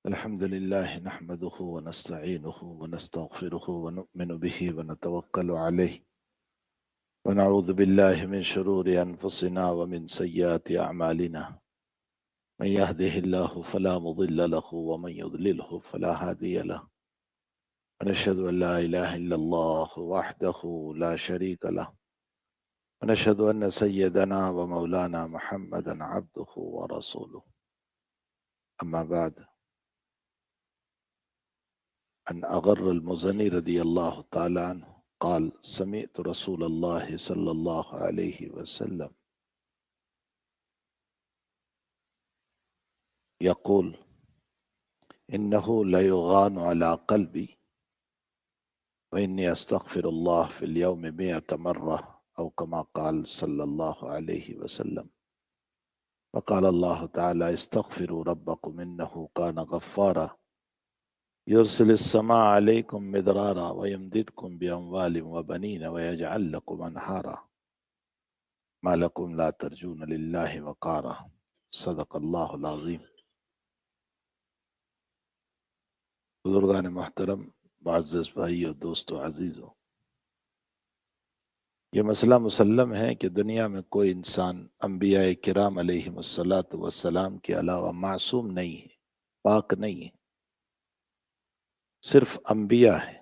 الحمد لله نحمده ونستعينه ونستغفره ونؤمن به ونتوكل عليه ونعوذ بالله من شرور أنفسنا ومن سيئات أعمالنا من يهده الله فلا مضل له ومن يضلله فلا هادي له ونشهد أن لا إله إلا الله وحده لا شريك له ونشهد أن سيدنا ومولانا محمدا عبده ورسوله أما بعد. عن أغر المزني رضي الله تعالى عنه قال سمعت رسول الله صلى الله عليه وسلم يقول إنه ليغان على قلبي وإني أستغفر الله في اليوم 100 مرة أو كما قال صلى الله عليه وسلم. وقال الله تعالى استغفروا ربكم إنه كان غفارا يرسل السماء عليكم مدرارا ويمددكم بأموال وبنين ويجعل لكم أنهارا ما لكم لا ترجون لله وقارا صدق اللہ العظیم. بزرگان محترم، معزز بھائی اور دوستو عزیزو، یہ مسئلہ مسلم ہے کہ دنیا میں کوئی انسان انبیاء کرام علیہم الصلاۃ والسلام کے علاوہ معصوم نہیں ہے، پاک نہیں ہے. صرف انبیاء ہیں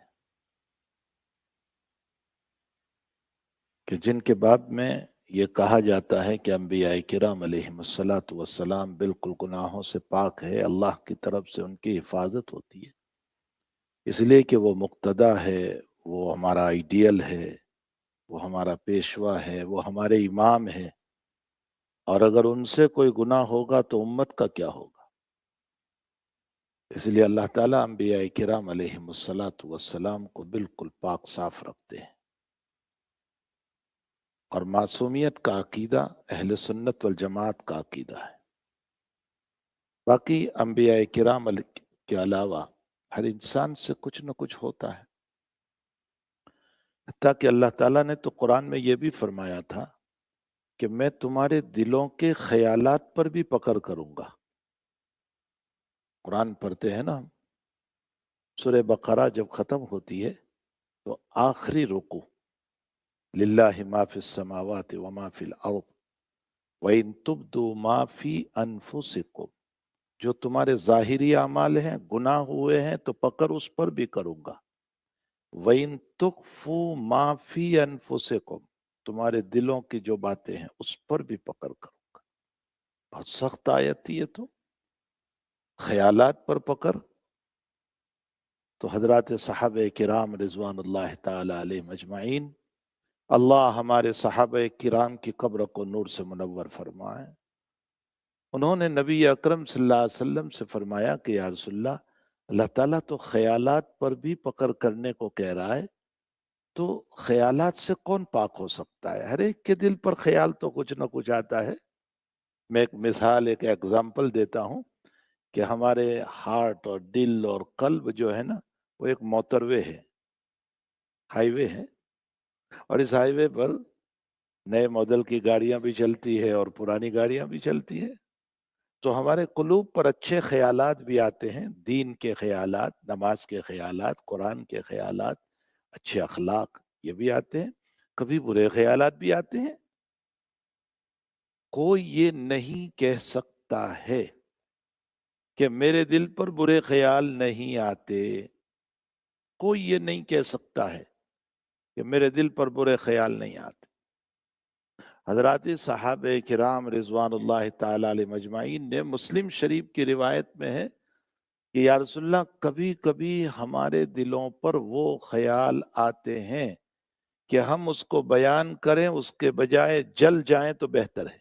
کہ جن کے باب میں یہ کہا جاتا ہے کہ انبیاء کرام علیہم الصلاۃ والسلام بالکل گناہوں سے پاک ہے، اللہ کی طرف سے ان کی حفاظت ہوتی ہے، اس لیے کہ وہ مقتدیٰ ہے، وہ ہمارا آئیڈیل ہے، وہ ہمارا پیشوا ہے، وہ ہمارے امام ہے. اور اگر ان سے کوئی گناہ ہوگا تو امت کا کیا ہوگا؟ اس لیے اللہ تعالیٰ انبیاء کرام علیہم الصلاۃ والسلام کو بالکل پاک صاف رکھتے ہیں. اور معصومیت کا عقیدہ اہل سنت والجماعت کا عقیدہ ہے. باقی انبیاء کرام کے علاوہ ہر انسان سے کچھ نہ کچھ ہوتا ہے. حتیٰ کہ اللہ تعالیٰ نے تو قرآن میں یہ بھی فرمایا تھا کہ میں تمہارے دلوں کے خیالات پر بھی پکڑ کروں گا. قرآن پڑھتے ہیں نا ہم، سورہ بقرہ جب ختم ہوتی ہے تو آخری رکوع للہ ما فی السماوات وما فی الارض وَإِن تُبْدُوا مَا فِي أَنفُسِكُمْ، جو تمہارے ظاہری اعمال ہیں، گناہ ہوئے ہیں تو پکڑ اس پر بھی کروں گا. وَإِن تُخْفُوا مَا فِي أَنفُسِكُمْ، تمہارے دلوں کی جو باتیں ہیں اس پر بھی پکڑ کروں گا. بہت سخت آیت تھی یہ تو. خیالات پر پکڑ تو حضرات صحابہ کرام رضوان اللہ تعالی علیہ مجمعین، اللہ ہمارے صحابہ کرام کی قبر کو نور سے منور فرمائے. انہوں نے نبی اکرم صلی اللہ علیہ وسلم سے فرمایا کہ یا رسول اللہ، اللہ تعالیٰ تو خیالات پر بھی پکڑ کرنے کو کہہ رہا ہے، تو خیالات سے کون پاک ہو سکتا ہے؟ ہر ایک کے دل پر خیال تو کچھ نہ کچھ آتا ہے. میں ایک مثال، ایک ایگزامپل دیتا ہوں کہ ہمارے ہارٹ اور دل اور قلب جو ہے نا، وہ ایک موٹر وے ہے، ہائی وے ہے. اور اس ہائی وے پر نئے ماڈل کی گاڑیاں بھی چلتی ہے اور پرانی گاڑیاں بھی چلتی ہے. تو ہمارے قلوب پر اچھے خیالات بھی آتے ہیں، دین کے خیالات، نماز کے خیالات، قرآن کے خیالات، اچھے اخلاق، یہ بھی آتے ہیں. کبھی برے خیالات بھی آتے ہیں. کوئی یہ نہیں کہہ سکتا ہے کہ میرے دل پر برے خیال نہیں آتے. کوئی یہ نہیں کہہ سکتا ہے کہ میرے دل پر برے خیال نہیں آتے. حضرات صحابہ کرام رضوان اللہ تعالی علیہ مجمعین نے، مسلم شریف کی روایت میں ہے کہ یا رسول اللہ، کبھی کبھی ہمارے دلوں پر وہ خیال آتے ہیں کہ ہم اس کو بیان کریں، اس کے بجائے جل جائیں تو بہتر ہے،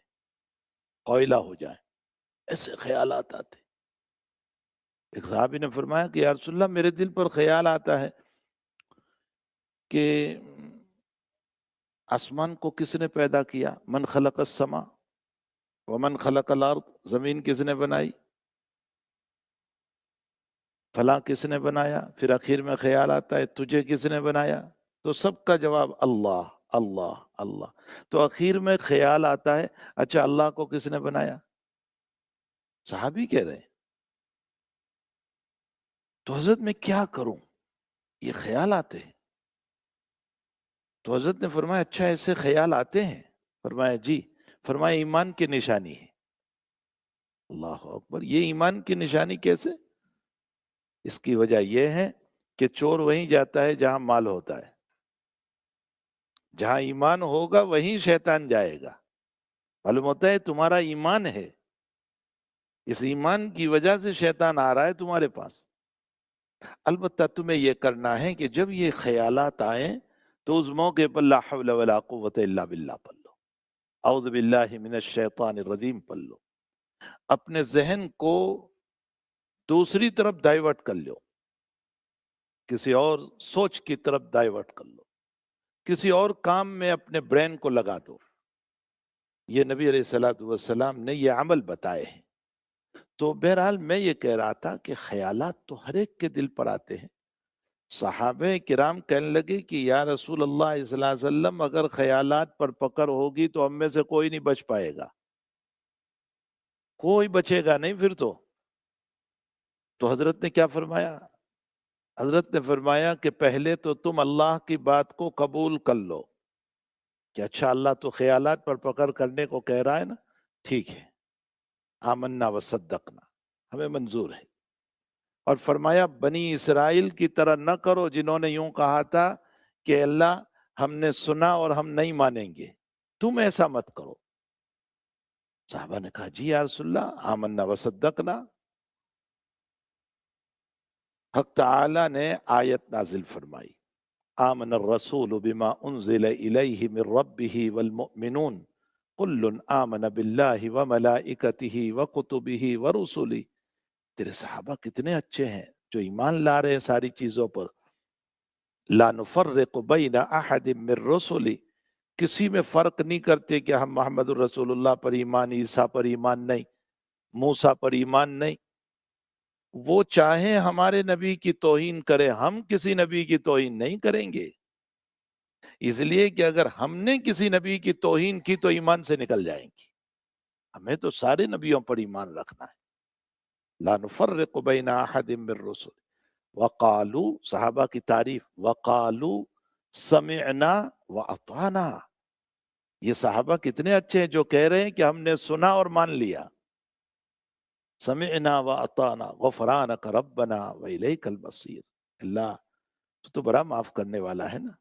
کوئلہ ہو جائیں. ایسے خیالات آتے. ایک صحابی نے فرمایا کہ یا رسول اللہ، میرے دل پر خیال آتا ہے کہ آسمان کو کس نے پیدا کیا؟ من خلق السما ومن خلق الارض، زمین کس نے بنائی؟ فلاں کس نے بنایا؟ پھر آخر میں خیال آتا ہے تجھے کس نے بنایا؟ تو سب کا جواب اللہ اللہ اللہ. تو آخر میں خیال آتا ہے اچھا اللہ کو کس نے بنایا؟ صحابی کہہ رہے ہیں تو حضرت میں کیا کروں، یہ خیال آتے ہیں. تو حضرت نے فرمایا اچھا ایسے خیال آتے ہیں؟ فرمایا جی. فرمایا ایمان کی نشانی ہے. اللہ اکبر، یہ ایمان کی نشانی کیسے؟ اس کی وجہ یہ ہے کہ چور وہیں جاتا ہے جہاں مال ہوتا ہے، جہاں ایمان ہوگا وہیں شیطان جائے گا. معلوم ہوتا ہے تمہارا ایمان ہے، اس ایمان کی وجہ سے شیطان آ رہا ہے تمہارے پاس. البتہ تمہیں یہ کرنا ہے کہ جب یہ خیالات آئیں تو اس موقع پر لا حول ولا قوت الا باللہ پڑھ لو، اعوذ باللہ من الشیطان الرجیم پڑھ لو. اپنے ذہن کو دوسری طرف ڈائیورٹ کر لو، کسی اور سوچ کی طرف ڈائیورٹ کر لو، کسی اور کام میں اپنے برین کو لگا دو. یہ نبی علیہ السلام نے یہ عمل بتائے ہیں. تو بہرحال میں یہ کہہ رہا تھا کہ خیالات تو ہر ایک کے دل پر آتے ہیں. صحابہ کرام کہنے لگے کہ یا رسول اللہ صلی اللہ علیہ وسلم اگر خیالات پر پکڑ ہوگی تو ہم میں سے کوئی نہیں بچ پائے گا، کوئی بچے گا نہیں پھر تو حضرت نے کیا فرمایا؟ حضرت نے فرمایا کہ پہلے تو تم اللہ کی بات کو قبول کر لو کہ اچھا اللہ تو خیالات پر پکڑ کرنے کو کہہ رہا ہے نا، ٹھیک ہے، آمنا وصدقنا، ہمیں منظور ہے. اور فرمایا بنی اسرائیل کی طرح نہ کرو جنہوں نے یوں کہا تھا کہ اللہ ہم نے سنا اور ہم نہیں مانیں گے، تم ایسا مت کرو. صحابہ نے کہا جی یا رسول اللہ آمنا وصدقنا. حق تعالی نے آیت نازل فرمائی آمن الرسول بما انزل الیہ من ربہ والمؤمنون کل آمن باللہ وملائکتہ وکتبہ ورسلہ. تیرے صحابہ کتنے اچھے ہیں جو ایمان لا رہے ہیں ساری چیزوں پر. لا نفرق بین احد من رسلہ، کسی میں فرق نہیں کرتے کہ ہم محمد الرسول اللہ پر ایمان، عیسیٰ پر ایمان نہیں، موسیٰ پر ایمان نہیں. وہ چاہے ہمارے نبی کی توہین کرے، ہم کسی نبی کی توہین نہیں کریں گے، اس لیے کہ اگر ہم نے کسی نبی کی توہین کی تو ایمان سے نکل جائیں گی. ہمیں تو سارے نبیوں پر ایمان رکھنا ہے. لا نفرق بین احد من رسل وقالو، صحابہ کی تعریف، وقالو سمعنا واطعنا. یہ صحابہ کتنے اچھے ہیں جو کہہ رہے ہیں کہ ہم نے سنا اور مان لیا. سمعنا واطعنا غفرانک ربنا والیک المصیر. اللہ تو بڑا معاف کرنے والا ہے نا،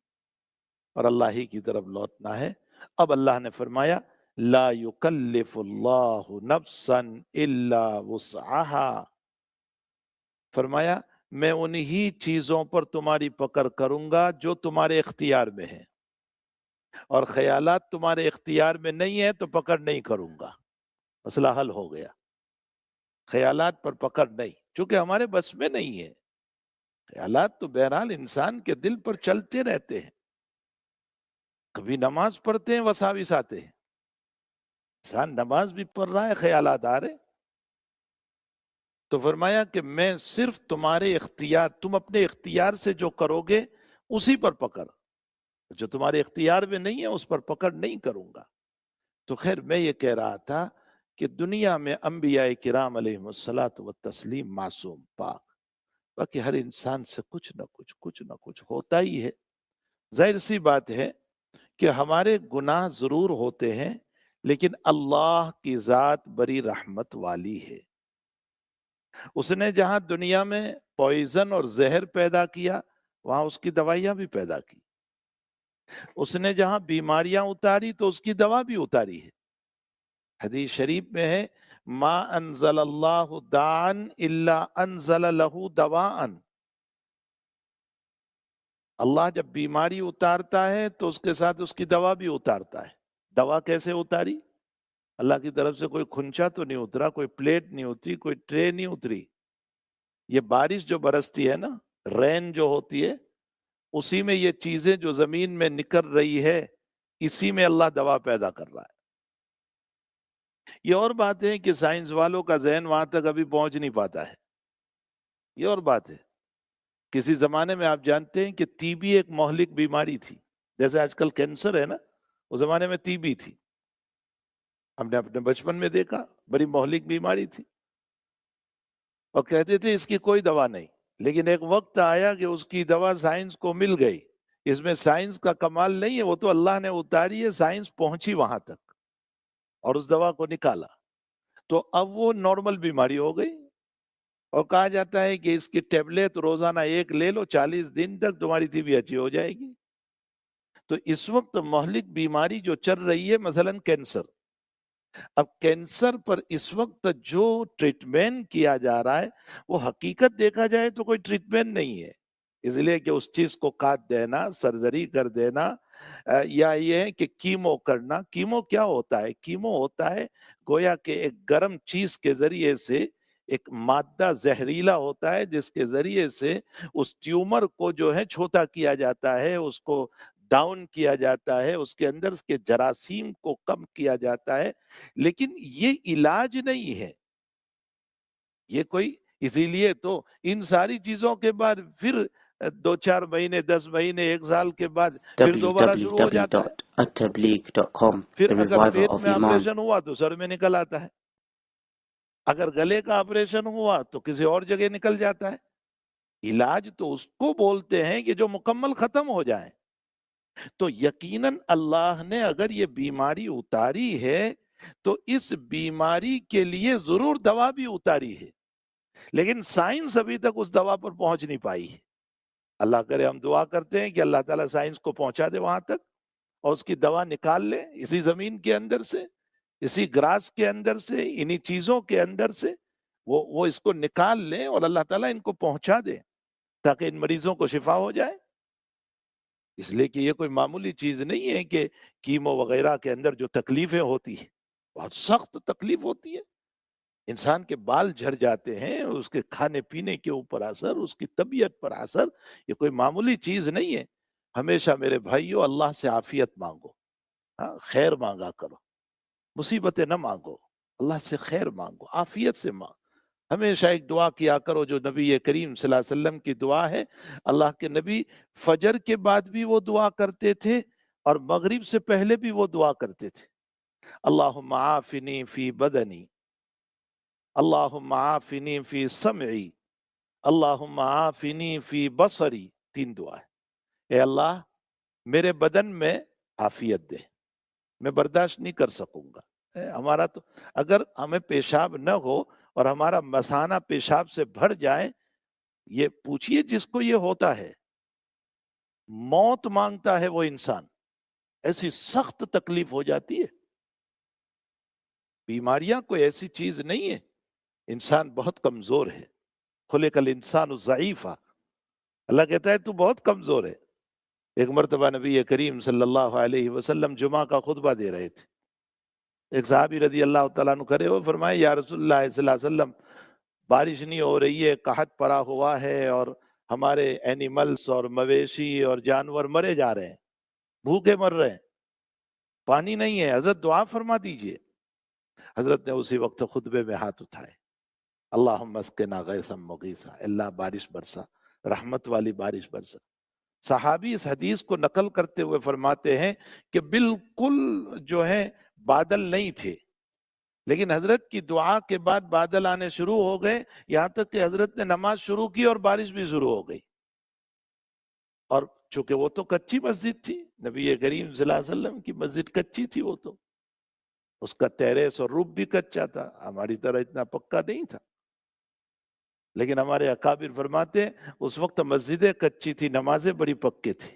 اور اللہ ہی کی طرف لوٹنا ہے. اب اللہ نے فرمایا لا یکلف اللہ نفسا الا وسعها. فرمایا میں انہی چیزوں پر تمہاری پکڑ کروں گا جو تمہارے اختیار میں ہیں، اور خیالات تمہارے اختیار میں نہیں ہیں تو پکڑ نہیں کروں گا. مسئلہ حل ہو گیا. خیالات پر پکڑ نہیں، چونکہ ہمارے بس میں نہیں ہے. خیالات تو بہرحال انسان کے دل پر چلتے رہتے ہیں. کبھی نماز پڑھتے ہیں وساوس آتے ہیں، انسان نماز بھی پڑھ رہا ہے خیالات آ رہے. تو فرمایا کہ میں صرف تمہارے اختیار، تم اپنے اختیار سے جو کرو گے اسی پر پکڑ، جو تمہارے اختیار میں نہیں ہے اس پر پکڑ نہیں کروں گا. تو خیر میں یہ کہہ رہا تھا کہ دنیا میں انبیاء کرام علیہم الصلاۃ والتسلیم معصوم پاک، باقی ہر انسان سے کچھ نہ کچھ ہوتا ہی ہے. ظاہر سی بات ہے کہ ہمارے گناہ ضرور ہوتے ہیں، لیکن اللہ کی ذات بڑی رحمت والی ہے. اس نے جہاں دنیا میں پوائزن اور زہر پیدا کیا وہاں اس کی دوائیاں بھی پیدا کی. اس نے جہاں بیماریاں اتاری تو اس کی دوا بھی اتاری ہے. حدیث شریف میں ہے ما انزل اللہ داعا الا انزل له دواء. اللہ جب بیماری اتارتا ہے تو اس کے ساتھ اس کی دوا بھی اتارتا ہے. دوا کیسے اتاری؟ اللہ کی طرف سے کوئی کھنچا تو نہیں اترا، کوئی پلیٹ نہیں اتری، کوئی ٹرے نہیں اتری. یہ بارش جو برستی ہے نا، رین جو ہوتی ہے، اسی میں یہ چیزیں جو زمین میں نکل رہی ہے اسی میں اللہ دوا پیدا کر رہا ہے. یہ اور بات ہے کہ سائنس والوں کا ذہن وہاں تک ابھی پہنچ نہیں پاتا ہے. یہ اور بات ہے. کسی زمانے میں آپ جانتے ہیں کہ ٹی بی ایک مہلک بیماری تھی، جیسے آج کل کینسر ہے نا، اس زمانے میں ٹی بی تھی. ہم نے اپنے بچپن میں دیکھا، بڑی مہلک بیماری تھی، اور کہتے تھے اس کی کوئی دوا نہیں. لیکن ایک وقت آیا کہ اس کی دوا سائنس کو مل گئی. اس میں سائنس کا کمال نہیں ہے، وہ تو اللہ نے اتاری ہے، سائنس پہنچی وہاں تک اور اس دوا کو نکالا. تو اب وہ نارمل بیماری ہو گئی اور کہا جاتا ہے کہ اس کی ٹیبلٹ روزانہ 1 لے لو، 40 دن تک تمہاری طبیعت اچھی ہو جائے گی. تو اس وقت مہلک بیماری جو چل رہی ہے مثلا کینسر. اب کینسر پر اس وقت جو ٹریٹمنٹ کیا جا رہا ہے وہ حقیقت دیکھا جائے تو کوئی ٹریٹمنٹ نہیں ہے، اس لیے کہ اس چیز کو کاٹ دینا، سرجری کر دینا، یا یہ ہے کہ کیمو کرنا. کیمو کیا ہوتا ہے؟ کیمو ہوتا ہے گویا کہ ایک گرم چیز کے ذریعے سے ایک مادہ زہریلا ہوتا ہے جس کے ذریعے سے اس ٹیومر کو جو ہے چھوٹا کیا جاتا ہے، اس کو ڈاؤن کیا جاتا ہے، اس کے اندر کے جراثیم کو کم کیا جاتا ہے. لیکن یہ علاج نہیں ہے، یہ کوئی، اسی لیے تو ان ساری چیزوں کے بعد پھر 2-4 مہینے، 10 مہینے، 1 سال کے بعد پھر دوبارہ شروع ہو جاتا ہے. www.attableek.com پھر The اگر Reviver پیٹ of میں Iman. آپریشن ہوا تو سر میں نکل آتا ہے، اگر گلے کا آپریشن ہوا تو کسی اور جگہ نکل جاتا ہے. علاج تو اس کو بولتے ہیں کہ جو مکمل ختم ہو جائے. تو یقیناً اللہ نے اگر یہ بیماری اتاری ہے تو اس بیماری کے لیے ضرور دوا بھی اتاری ہے، لیکن سائنس ابھی تک اس دوا پر پہنچ نہیں پائی ہے. اللہ کرے، ہم دعا کرتے ہیں کہ اللہ تعالیٰ سائنس کو پہنچا دے وہاں تک اور اس کی دوا نکال لے اسی زمین کے اندر سے، اسی گراس کے اندر سے، انہی چیزوں کے اندر سے وہ اس کو نکال لے اور اللہ تعالیٰ ان کو پہنچا دے تاکہ ان مریضوں کو شفا ہو جائے. اس لیے کہ یہ کوئی معمولی چیز نہیں ہے کہ کیمو وغیرہ کے اندر جو تکلیفیں ہوتی ہیں بہت سخت تکلیف ہوتی ہے. انسان کے بال جھڑ جاتے ہیں، اس کے کھانے پینے کے اوپر اثر، اس کی طبیعت پر اثر، یہ کوئی معمولی چیز نہیں ہے. ہمیشہ میرے بھائیوں اللہ سے عافیت مانگو، خیر مانگا کرو، مصیبتیں نہ مانگو، اللہ سے خیر مانگو، عافیت سے مانگو. ہمیشہ ایک دعا کیا کرو جو نبی کریم صلی اللہ علیہ وسلم کی دعا ہے. اللہ کے نبی فجر کے بعد بھی وہ دعا کرتے تھے اور مغرب سے پہلے بھی وہ دعا کرتے تھے. اللہم عافنی فی بدنی، اللہم عافنی فی سمعی، اللہم عافنی فی بصری. 3 دعا ہے. اے اللہ میرے بدن میں عافیت دے، میں برداشت نہیں کر سکوں گا. ہمارا تو اگر ہمیں پیشاب نہ ہو اور ہمارا مثانہ پیشاب سے بھر جائے، یہ پوچھئے جس کو یہ ہوتا ہے، موت مانگتا ہے وہ انسان، ایسی سخت تکلیف ہو جاتی ہے. بیماریاں کوئی ایسی چیز نہیں ہے، انسان بہت کمزور ہے. خلق الانسان ضعیفا، اللہ کہتا ہے تو بہت کمزور ہے. ایک مرتبہ نبی کریم صلی اللہ علیہ وسلم جمعہ کا خطبہ دے رہے تھے. ایک صحابی رضی اللہ تعالیٰ عنہ کھڑے ہوئے فرمائے یا رسول اللہ صلی اللہ علیہ وسلم بارش نہیں ہو رہی ہے، قحط پڑا ہوا ہے اور ہمارے اینیملز اور مویشی اور جانور مرے جا رہے ہیں، بھوکے مر رہے ہیں، پانی نہیں ہے، حضرت دعا فرما دیجئے. حضرت نے اسی وقت خطبے میں ہاتھ اٹھائے، اللہم اسقنا غیثا مغیثا، اللہ بارش برسا، رحمت والی بارش برسا. صحابی اس حدیث کو نقل کرتے ہوئے فرماتے ہیں کہ بالکل جو ہے بادل نہیں تھے، لیکن حضرت کی دعا کے بعد بادل آنے شروع ہو گئے، یہاں تک کہ حضرت نے نماز شروع کی اور بارش بھی شروع ہو گئی. اور چونکہ وہ تو کچی مسجد تھی، نبی کریم صلی اللہ علیہ وسلم کی مسجد کچی تھی، وہ تو اس کا ٹیریس اور روف بھی کچا تھا، ہماری طرح اتنا پکا نہیں تھا. لیکن ہمارے اکابر فرماتے ہیں اس وقت مسجدیں کچی تھی، نمازیں بڑی پکے تھی.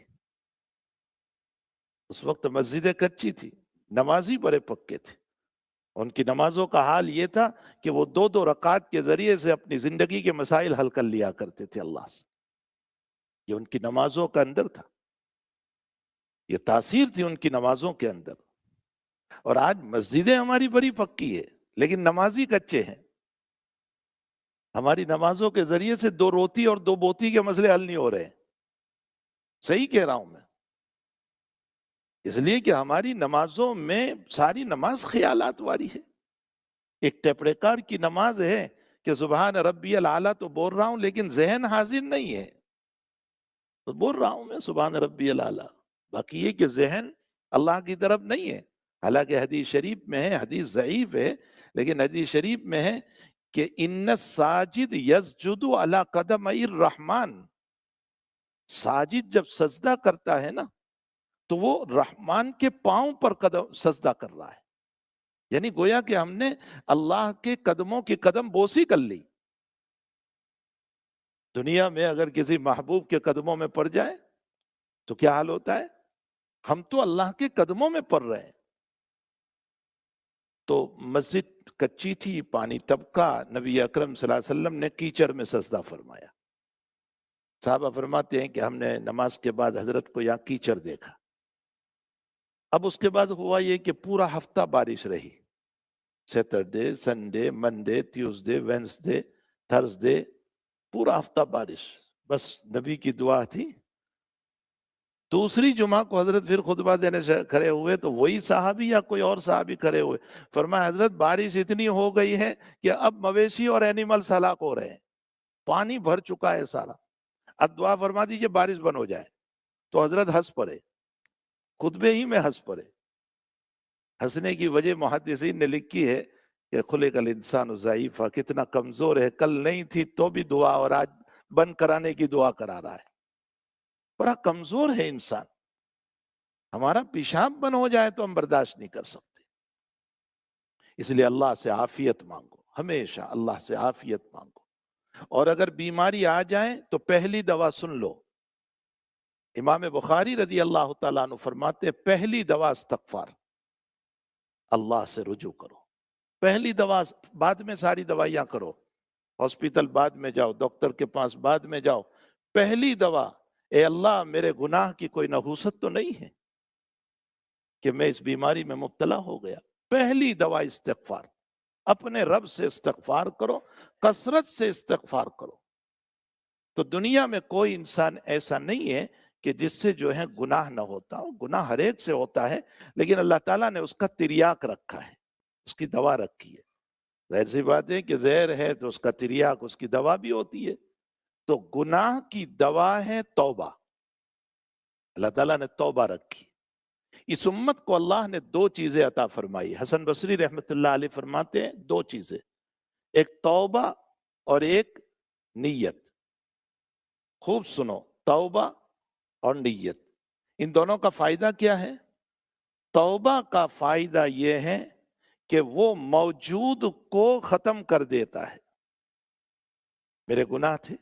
اس وقت مسجدیں کچی تھی، نمازی بڑے پکے تھے. ان کی نمازوں کا حال یہ تھا کہ وہ 2 رکعات کے ذریعے سے اپنی زندگی کے مسائل حل کر لیا کرتے تھے اللہ سے. یہ ان کی نمازوں کا اندر تھا، یہ تاثیر تھی ان کی نمازوں کے اندر. اور آج مسجدیں ہماری بڑی پکی ہے لیکن نمازی کچے ہیں. ہماری نمازوں کے ذریعے سے 2 روتی اور 2 بوتی کے مسئلے حل نہیں ہو رہے ہیں. صحیح کہہ رہا ہوں میں، اس لیے کہ ہماری نمازوں میں ساری نماز خیالات والی ہے. ایک ٹیپریکار کی نماز ہے کہ سبحان ربی الاعلیٰ تو بول رہا ہوں لیکن ذہن حاضر نہیں ہے، تو بول رہا ہوں میں سبحان ربی الاعلیٰ، باقی یہ کہ ذہن اللہ کی طرف نہیں ہے. حالانکہ حدیث شریف میں ہے، حدیث ضعیف ہے لیکن حدیث شریف میں ہے کہ ان الساجد یسجد علی قدمئی الرحمن، ساجد جب سجدہ کرتا ہے نا تو وہ رحمان کے پاؤں پر قدم سجدہ کر رہا ہے، یعنی گویا کہ ہم نے اللہ کے قدموں کی قدم بوسی کر لی۔ دنیا میں اگر کسی محبوب کے قدموں میں پڑ جائے تو کیا حال ہوتا ہے؟ ہم تو اللہ کے قدموں میں پڑ رہے ہیں۔ تو مسجد کچی تھی، پانی طبقہ، نبی اکرم صلی اللہ علیہ وسلم نے کیچڑ میں سجدہ فرمایا۔ صحابہ فرماتے ہیں کہ ہم نے نماز کے بعد حضرت کو یہاں کیچڑ دیکھا۔ اب اس کے بعد ہوا یہ کہ پورا ہفتہ بارش رہی، Saturday, Sunday, Monday, Tuesday, Wednesday, Thursday, پورا ہفتہ بارش۔ بس نبی کی دعا تھی۔ دوسری جمعہ کو حضرت پھر خطبہ دینے سے کھڑے ہوئے تو وہی صحابی یا کوئی اور صحابی کھڑے ہوئے، فرمایا حضرت بارش اتنی ہو گئی ہے کہ اب مویشی اور اینیملز ہلاک ہو رہے ہیں، پانی بھر چکا ہے سارا، اب دعا فرما دیجئے بارش بند ہو جائے۔ تو حضرت ہنس پڑے، خطبے ہی میں ہنس پڑے۔ ہنسنے کی وجہ محدثین نے لکھی ہے کہ خلق الانسان ضعیفا، کتنا کمزور ہے، کل نہیں تھی تو بھی دعا اور آج بند کرانے کی دعا کرا رہا ہے، بڑا کمزور ہے انسان۔ ہمارا پیشاب بند ہو جائے تو ہم برداشت نہیں کر سکتے، اس لیے اللہ سے عافیت مانگو، ہمیشہ اللہ سے عافیت مانگو۔ اور اگر بیماری آ جائے تو پہلی دوا سن لو۔ امام بخاری رضی اللہ تعالیٰ عنہ فرماتے ہیں پہلی دوا استغفار، اللہ سے رجوع کرو، پہلی دوا، بعد میں ساری دوائیاں کرو، ہاسپٹل بعد میں جاؤ، ڈاکٹر کے پاس بعد میں جاؤ، پہلی دوا اے اللہ میرے گناہ کی کوئی نحوست تو نہیں ہے کہ میں اس بیماری میں مبتلا ہو گیا۔ پہلی دوا استغفار، اپنے رب سے استغفار کرو، کثرت سے استغفار کرو۔ تو دنیا میں کوئی انسان ایسا نہیں ہے کہ جس سے جو ہے گناہ نہ ہوتا ہو، گناہ ہر ایک سے ہوتا ہے، لیکن اللہ تعالیٰ نے اس کا تریاک رکھا ہے، اس کی دوا رکھی ہے۔ ظاہر سی بات ہے کہ زہر ہے تو اس کا تریاک، اس کی دوا بھی ہوتی ہے۔ تو گناہ کی دوا ہے توبہ، اللہ تعالیٰ نے توبہ رکھی۔ اس امت کو اللہ نے دو چیزیں عطا فرمائی، حسن بصری رحمت اللہ علیہ فرماتے ہیں دو چیزیں، ایک توبہ اور ایک نیت۔ خوب سنو، توبہ اور نیت، ان دونوں کا فائدہ کیا ہے؟ توبہ کا فائدہ یہ ہے کہ وہ موجود کو ختم کر دیتا ہے۔ میرے گناہ تھے،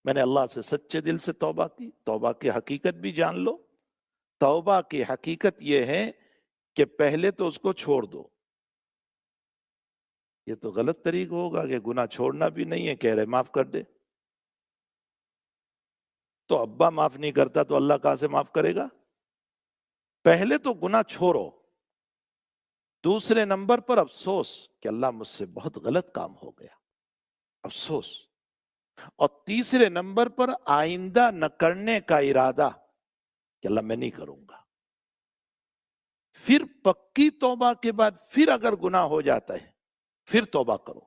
میں نے اللہ سے سچے دل سے توبہ کی، توبہ کی حقیقت بھی جان لو۔ توبہ کی حقیقت یہ ہے کہ پہلے تو اس کو چھوڑ دو۔ یہ تو غلط طریقہ ہوگا کہ گناہ چھوڑنا بھی نہیں ہے، کہہ رہے معاف کر دے۔ تو ابا معاف نہیں کرتا تو اللہ کہاں سے معاف کرے گا؟ پہلے تو گناہ چھوڑو، دوسرے نمبر پر افسوس کہ اللہ مجھ سے بہت غلط کام ہو گیا، افسوس، اور تیسرے نمبر پر آئندہ نہ کرنے کا ارادہ کہ اللہ میں نہیں کروں گا۔ پھر پکی توبہ کے بعد پھر اگر گناہ ہو جاتا ہے پھر توبہ کرو،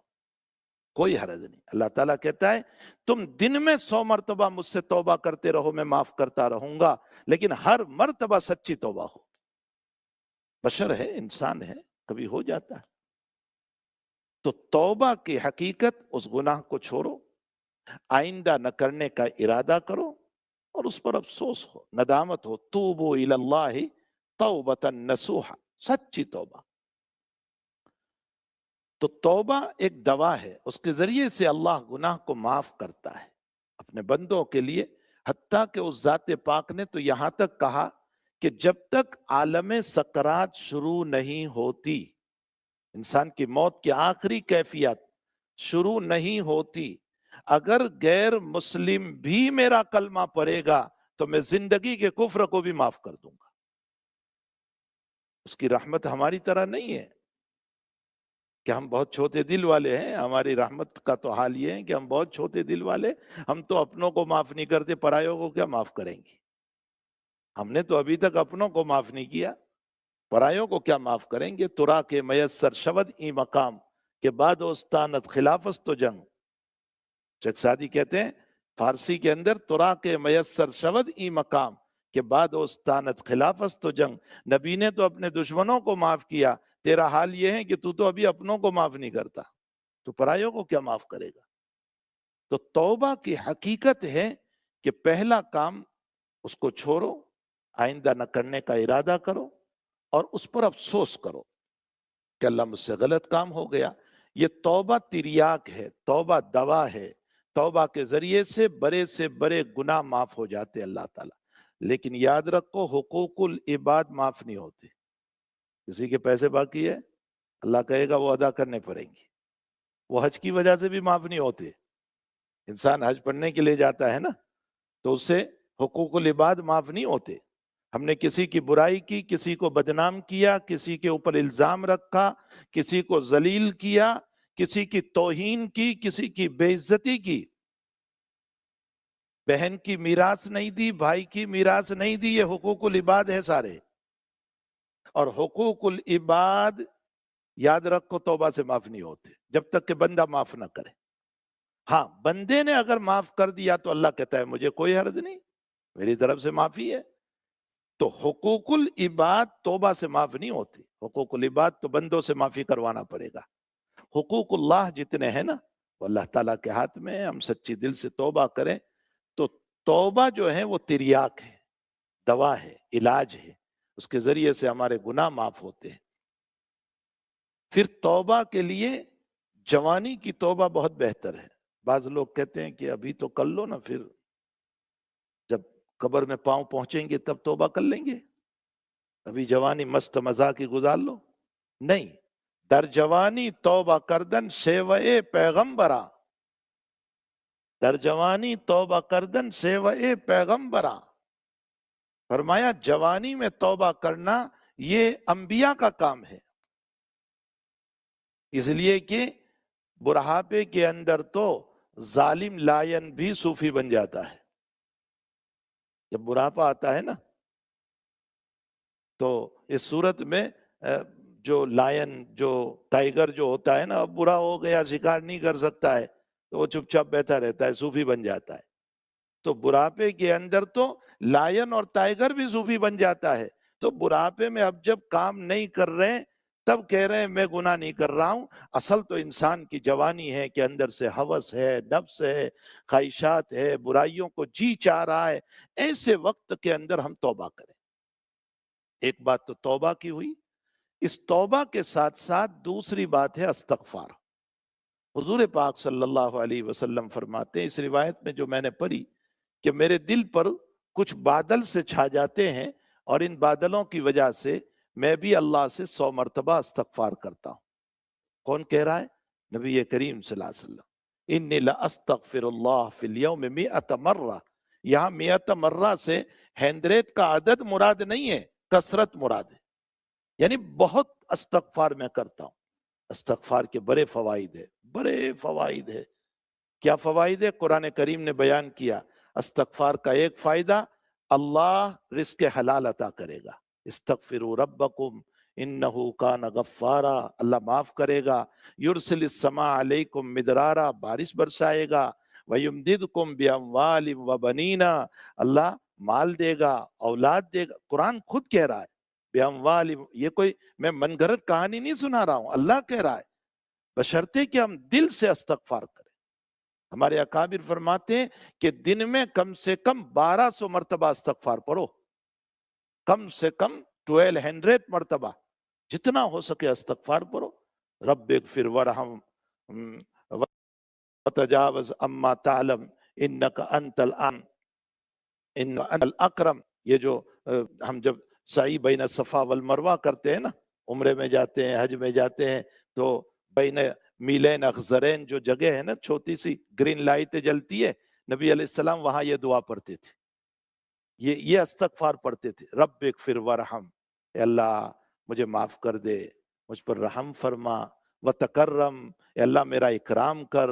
کوئی حرج نہیں۔ اللہ تعالیٰ کہتا ہے تم دن میں 100 مرتبہ مجھ سے توبہ کرتے رہو، میں معاف کرتا رہوں گا، لیکن ہر مرتبہ سچی توبہ ہو۔ بشر ہے، انسان ہے، کبھی ہو جاتا ہے۔ تو توبہ کی حقیقت اس گناہ کو چھوڑو، آئندہ نہ کرنے کا ارادہ کرو اور اس پر افسوس ہو، ندامت ہو۔ توبو الی اللہ توبۃ نصوحا، سچی توبہ۔ تو توبہ ایک دوا ہے، اس کے ذریعے سے اللہ گناہ کو معاف کرتا ہے اپنے بندوں کے لیے۔ حتیٰ کہ اس ذات پاک نے تو یہاں تک کہا کہ جب تک عالم سکرات شروع نہیں ہوتی، انسان کی موت کی آخری کیفیت شروع نہیں ہوتی، اگر غیر مسلم بھی میرا کلمہ پڑھے گا تو میں زندگی کے کفر کو بھی معاف کر دوں گا۔ اس کی رحمت ہماری طرح نہیں ہے کہ ہم بہت چھوٹے دل والے ہیں۔ ہماری رحمت کا تو حال یہ ہے کہ ہم بہت چھوٹے دل والے، ہم تو اپنوں کو معاف نہیں کرتے، پرایوں کو کیا معاف کریں گے؟ ہم نے تو ابھی تک اپنوں کو معاف نہیں کیا، پرایوں کو کیا معاف کریں گے؟ ترا کے میسر شود ای مقام کے بعد استانت خلافست تو جنگ۔ شیخ سعدی کہتے ہیں فارسی کے اندر ترا کے میسر شود ای مقام کے بعد استانت خلافست تو جنگ، نبی نے تو اپنے دشمنوں کو معاف کیا، تیرا حال یہ ہے کہ تو ابھی اپنوں کو معاف نہیں کرتا۔ تو پرایوں کو کیا معاف کرے گا؟ تو توبہ کی حقیقت ہے کہ پہلا کام اس کو چھوڑو، آئندہ نہ کرنے کا ارادہ کرو اور اس پر افسوس کرو کہ اللہ مجھ سے غلط کام ہو گیا۔ یہ توبہ تریاک ہے، توبہ دوا ہے، توبہ کے ذریعے سے بڑے گناہ معاف ہو جاتے اللہ تعالیٰ۔ لیکن یاد رکھو حقوق العباد معاف نہیں ہوتے۔ کسی کے پیسے باقی ہے، اللہ کہے گا وہ ادا کرنے پڑیں گے۔ وہ حج کی وجہ سے بھی معاف نہیں ہوتے۔ انسان حج پڑھنے کے لیے جاتا ہے نا، تو اس سے حقوق العباد معاف نہیں ہوتے۔ ہم نے کسی کی برائی کی، کسی کو بدنام کیا، کسی کے اوپر الزام رکھا، کسی کو ذلیل کیا، کسی کی توہین کی، کسی کی بے عزتی کی، بہن کی میراث نہیں دی، بھائی کی میراث نہیں دی، یہ حقوق العباد ہے سارے۔ اور حقوق العباد یاد رکھو توبہ سے معاف نہیں ہوتے جب تک کہ بندہ معاف نہ کرے۔ ہاں، بندے نے اگر معاف کر دیا تو اللہ کہتا ہے مجھے کوئی حرج نہیں، میری طرف سے معافی ہے۔ تو حقوق العباد توبہ سے معاف نہیں ہوتی۔ حقوق العباد تو بندوں سے معافی کروانا پڑے گا۔ حقوق اللہ جتنے ہیں نا وہ اللہ تعالیٰ کے ہاتھ میں ہے۔ ہم سچی دل سے توبہ کریں تو توبہ جو ہے وہ تریاک ہے، دوا ہے، علاج ہے، اس کے ذریعے سے ہمارے گناہ معاف ہوتے ہیں۔ پھر توبہ کے لیے جوانی کی توبہ بہت بہتر ہے۔ بعض لوگ کہتے ہیں کہ ابھی تو کر لو نا، پھر جب قبر میں پاؤں پہنچیں گے تب توبہ کر لیں گے، ابھی جوانی مست مزہ کی گزار لو۔ نہیں، در جوانی توبہ کردن سیوئے پیغمبرا، در جوانی توبہ کردن سیوئے پیغمبرا۔ فرمایا جوانی میں توبہ کرنا یہ انبیاء کا کام ہے، اس لیے کہ بڑھاپے کے اندر تو ظالم لائن بھی صوفی بن جاتا ہے۔ جب بڑھاپا آتا ہے نا تو اس صورت میں جو لائن، جو ٹائیگر جو ہوتا ہے نا، اب برا ہو گیا، شکار نہیں کر سکتا ہے تو وہ چپ چاپ بیٹھا رہتا ہے، صوفی بن جاتا ہے۔ تو بڑھاپے کے اندر تو لائن اور ٹائیگر بھی صوفی بن جاتا ہے۔ تو بڑھاپے میں اب جب کام نہیں کر رہے تب کہہ رہے ہیں میں گناہ نہیں کر رہا ہوں۔ اصل تو انسان کی جوانی ہے کہ اندر سے ہوس ہے، نفس ہے، خواہشات ہے، برائیوں کو جی چاہ رہا ہے۔ ایسے وقت کے اندر ہم توبہ کریں۔ ایک بات تو توبہ کی ہوئی۔ اس توبہ کے ساتھ ساتھ دوسری بات ہے استغفار۔ حضور پاک صلی اللہ علیہ وسلم فرماتے ہیں، اس روایت میں جو میں نے پڑھی، کہ میرے دل پر کچھ بادل سے چھا جاتے ہیں اور ان بادلوں کی وجہ سے میں بھی اللہ سے 100 مرتبہ استغفار کرتا ہوں۔ کون کہہ رہا ہے؟ نبی کریم صلی اللہ علیہ وسلم۔ انی لاستغفر اللہ فی اليوم 100 مرہ۔ یہاں 100 مرہ سے 100 کا عدد مراد نہیں ہے، کثرت مراد ہے، یعنی بہت استغفار میں کرتا ہوں۔ استغفار کے بڑے فوائد ہے، بڑے فوائد ہے۔ کیا فوائد ہے؟ قرآن کریم نے بیان کیا۔ استغفار کا ایک فائدہ، اللہ رزق حلال عطا کرے گا۔ استغفروا ربکم انہو کان غفارا، اللہ معاف کرے گا۔ یرسل السماء علیکم مدرارا، بارش برسائے گا۔ ویمددکم باموال وبنین، اللہ مال دے گا، اولاد دے گا۔ قرآن خود کہہ رہا ہے باموال، یہ کوئی میں من گھڑت کہانی نہیں سنا رہا ہوں، اللہ کہہ رہا ہے، بشرطے کہ ہم دل سے استغفار کریں۔ ہمارے اکابر فرماتے ہیں کہ دن میں کم سے کم 1200 مرتبہ استغفار پڑھو، کم سے کم 1200 مرتبہ، جتنا ہو سکے استغفار پڑھو۔ رب اغفر ورحم وتجاوز اما تعلم انک انت الاکرم۔ یہ جو ہم جب سعی بین الصفا والمروہ کرتے ہیں نا، عمرے میں جاتے ہیں، حج میں جاتے ہیں، تو بین میلین اخضرین جو جگہ ہے نا، چھوٹی سی گرین لائٹ جلتی ہے، نبی علیہ السلام وہاں یہ دعا پڑھتے تھے، یہ استغفار پڑھتے تھے۔ رب اغفر ورحم، اے اللہ مجھے معاف کر دے، مجھ پر رحم فرما، وتکرم، اے اللہ میرا اکرام کر،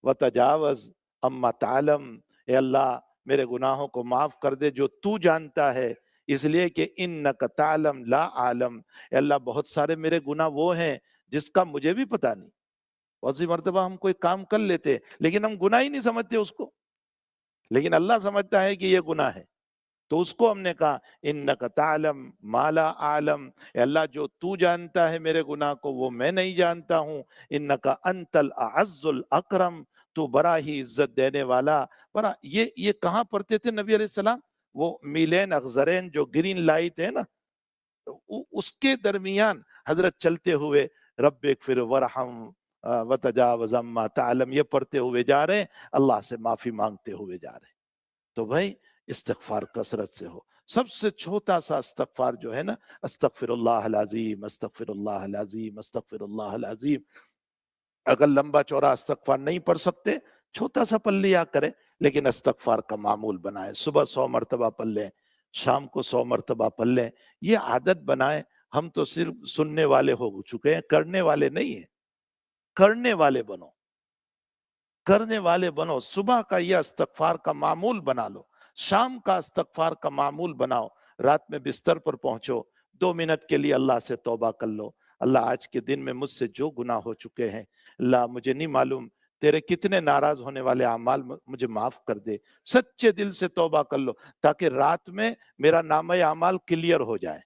وتجاوز اما تعلم، اے اللہ میرے گناہوں کو معاف کر دے جو تو جانتا ہے، اس لیے کہ انک تعلم لا عالم، اے اللہ بہت سارے میرے گناہ وہ ہیں جس کا مجھے بھی پتہ نہیں۔ بہت سی مرتبہ ہم کوئی کام کر لیتے لیکن ہم گناہ ہی نہیں سمجھتے اس کو، لیکن اللہ سمجھتا ہے کہ یہ گناہ ہے۔ تو اس کو ہم نے کہا انک تعلم ما لا اعلم، اے اللہ جو تو جانتا ہے میرے گناہ کو وہ میں نہیں جانتا ہوں، انک انت الاعز الاکرم، تو بڑا ہی عزت دینے والا بڑا۔ یہ کہاں پڑھتے تھے نبی علیہ السلام؟ وہ میلین اخضرین جو گرین لائٹ ہے نا، اس کے درمیان حضرت چلتے ہوئے رب اغفر ورحم وتجاوز عما تعلم یہ پڑھتے ہوئے جا رہے ہیں، اللہ سے معافی مانگتے ہوئے جا رہے ہیں۔ تو بھائی استغفار کثرت سے ہو۔ سب سے چھوٹا سا استغفار جو ہے نا، استغفر اللہ العظیم، استغفر اللہ العظیم، استغفر اللہ العظیم، اگر لمبا چوڑا استغفار نہیں پڑھ سکتے چھوٹا سا پڑھ لیا کریں، لیکن استغفار کا معمول بنائیں۔ صبح 100 مرتبہ پڑھ لیں، شام کو 100 مرتبہ پڑھ لیں، یہ عادت بنائیں۔ ہم تو صرف سننے والے ہو چکے ہیں، کرنے والے نہیں ہیں۔ کرنے والے بنو، کرنے والے بنو۔ صبح کا یہ استغفار کا معمول بنا لو، شام کا استغفار کا معمول بناؤ، رات میں بستر پر پہنچو 2 منٹ کے لیے اللہ سے توبہ کر لو، اللہ آج کے دن میں مجھ سے جو گناہ ہو چکے ہیں، اللہ مجھے نہیں معلوم تیرے کتنے ناراض ہونے والے اعمال مجھے معاف کر دے۔ سچے دل سے توبہ کر لو تاکہ رات میں میرا نامہ اعمال کلیئر ہو جائے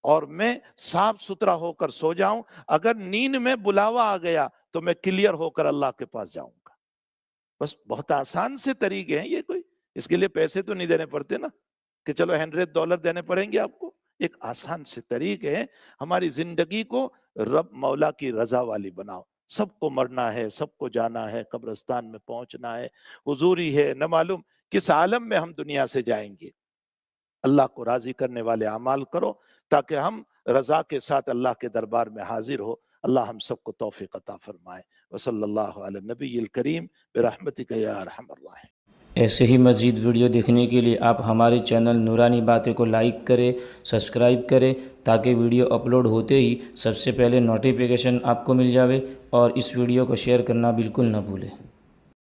اور میں صاف ستھرا ہو کر سو جاؤں۔ اگر نیند میں بلاوا آ گیا تو میں کلیئر ہو کر اللہ کے پاس جاؤں گا۔ بس بہت آسان سے طریقے ہیں یہ، کوئی اس کے لیے پیسے تو نہیں دینے پڑتے نا کہ چلو $100 دینے پڑیں گے آپ کو۔ ایک آسان سے طریقے ہیں۔ ہماری زندگی کو رب مولا کی رضا والی بناؤ۔ سب کو مرنا ہے، سب کو جانا ہے، قبرستان میں پہنچنا ہے، حضوری ہے، نہ معلوم کس عالم میں ہم دنیا سے جائیں گے۔ اللہ کو راضی کرنے والے اعمال کرو تاکہ ہم رضا کے ساتھ اللہ کے دربار میں حاضر ہو۔ اللہ ہم سب کو توفیق عطا فرمائے۔ وصلی اللہ علی النبی الکریم برحمتک یا ارحم الراحمین۔ ایسے ہی مزید ویڈیو دیکھنے کے لیے آپ ہمارے چینل نورانی باتیں کو لائک کریں، سبسکرائب کریں تاکہ ویڈیو اپلوڈ ہوتے ہی سب سے پہلے نوٹیفیکیشن آپ کو مل جاوے، اور اس ویڈیو کو شیئر کرنا بالکل نہ بھولیں۔